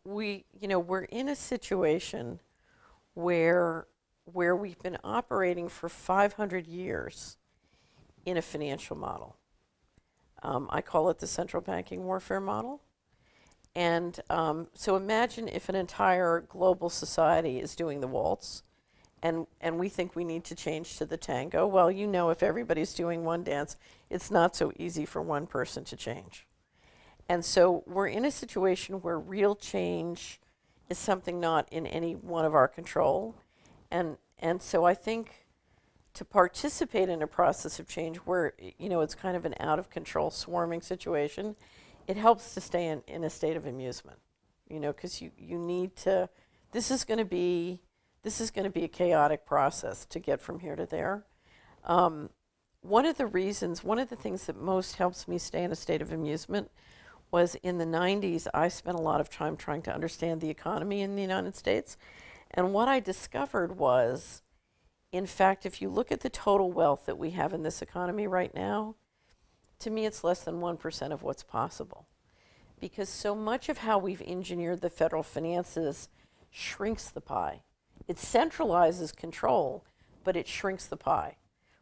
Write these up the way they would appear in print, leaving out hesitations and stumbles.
we're in a situation where we've been operating for 500 years in a financial model. I call it the central banking warfare model. And so imagine if an entire global society is doing the waltz, and we think we need to change to the tango. Well, if everybody's doing one dance, it's not so easy for one person to change. And so we're in a situation where real change is something not in any one of our control. And so I think to participate in a process of change where, it's kind of an out of control swarming situation, it helps to stay in a state of amusement, because you need to, this is going to be a chaotic process to get from here to there. One of the things that most helps me stay in a state of amusement was in the 90s, I spent a lot of time trying to understand the economy in the United States. And what I discovered was, in fact, if you look at the total wealth that we have in this economy right now, to me it's less than 1% of what's possible. Because so much of how we've engineered the federal finances shrinks the pie. It centralizes control, but it shrinks the pie.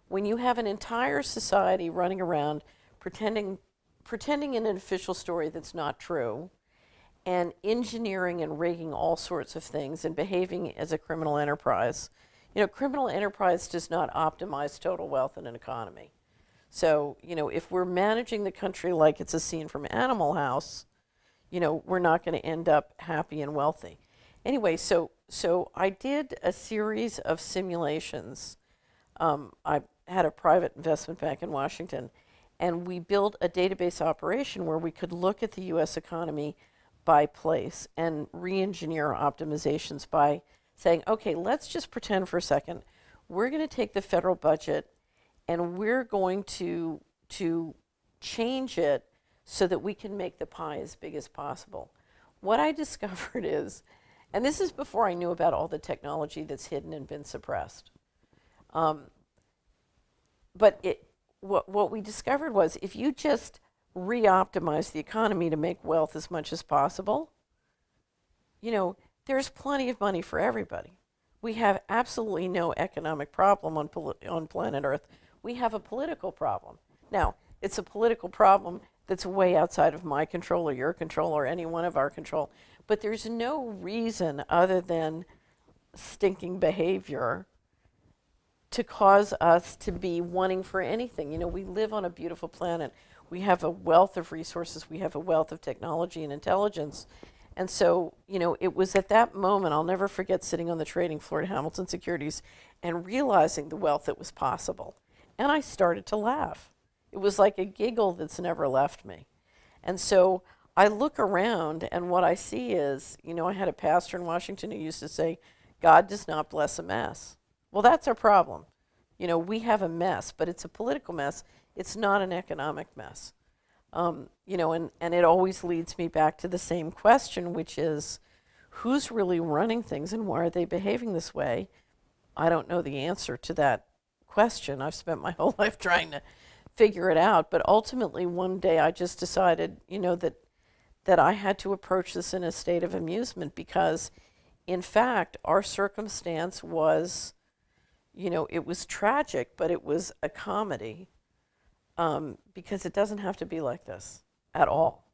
When you have an entire society running around pretending in an official story that's not true, and engineering and rigging all sorts of things and behaving as a criminal enterprise. Criminal enterprise does not optimize total wealth in an economy. So, if we're managing the country like it's a scene from Animal House, we're not going to end up happy and wealthy. Anyway, so I did a series of simulations. I had a private investment bank in Washington, and we built a database operation where we could look at the U.S. economy by place and re-engineer optimizations by saying, okay, let's just pretend for a second, we're going to take the federal budget and we're going to change it so that we can make the pie as big as possible. What I discovered is, and this is before I knew about all the technology that's hidden and been suppressed, but what we discovered was if you just re-optimize the economy to make wealth as much as possible, there's plenty of money for everybody. We have absolutely no economic problem on planet Earth. We have a political problem. Now, it's a political problem that's way outside of my control or your control or any one of our control, but there's no reason other than stinking behavior to cause us to be wanting for anything. We live on a beautiful planet. We have a wealth of resources. We have a wealth of technology and intelligence. And so, it was at that moment, I'll never forget sitting on the trading floor at Hamilton Securities and realizing the wealth that was possible. And I started to laugh. It was like a giggle that's never left me. And so I look around and what I see is, I had a pastor in Washington who used to say, God does not bless a mess. Well, that's our problem. We have a mess, but it's a political mess. It's not an economic mess. And it always leads me back to the same question, which is, who's really running things and why are they behaving this way? I don't know the answer to that question. I've spent my whole life trying to figure it out, but ultimately one day I just decided, that I had to approach this in a state of amusement because, in fact, our circumstance was, it was tragic, but it was a comedy. Because it doesn't have to be like this at all.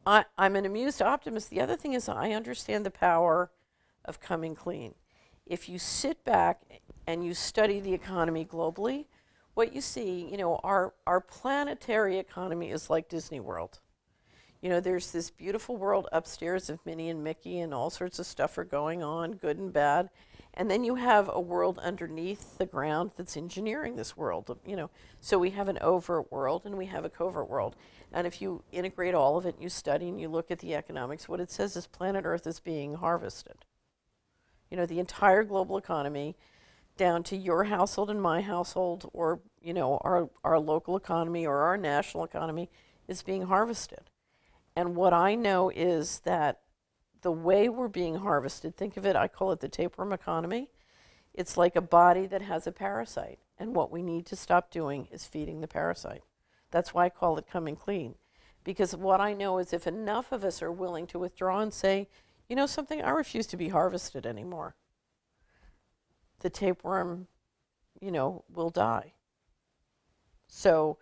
I'm an amused optimist. The other thing is I understand the power of coming clean. If you sit back and you study the economy globally, what you see, our planetary economy is like Disney World. There's this beautiful world upstairs of Minnie and Mickey and all sorts of stuff are going on, good and bad. And then you have a world underneath the ground that's engineering this world, So we have an overt world and we have a covert world. And if you integrate all of it, and you study and you look at the economics, what it says is planet Earth is being harvested. The entire global economy, down to your household and my household, or, our local economy or our national economy, is being harvested. And what I know is that the way we're being harvested, think of it, I call it the tapeworm economy. It's like a body that has a parasite, and what we need to stop doing is feeding the parasite. That's why I call it coming clean. Because what I know is if enough of us are willing to withdraw and say, you know something, I refuse to be harvested anymore, the tapeworm, will die. So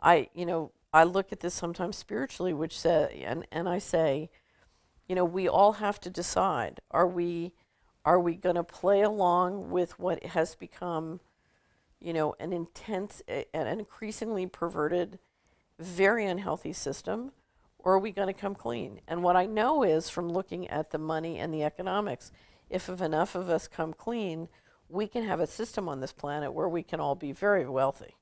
I look at this sometimes spiritually, which say, and I say, we all have to decide, are we going to play along with what has become, an intense, an increasingly perverted, very unhealthy system, or are we going to come clean? And what I know is from looking at the money and the economics, if enough of us come clean, we can have a system on this planet where we can all be very wealthy.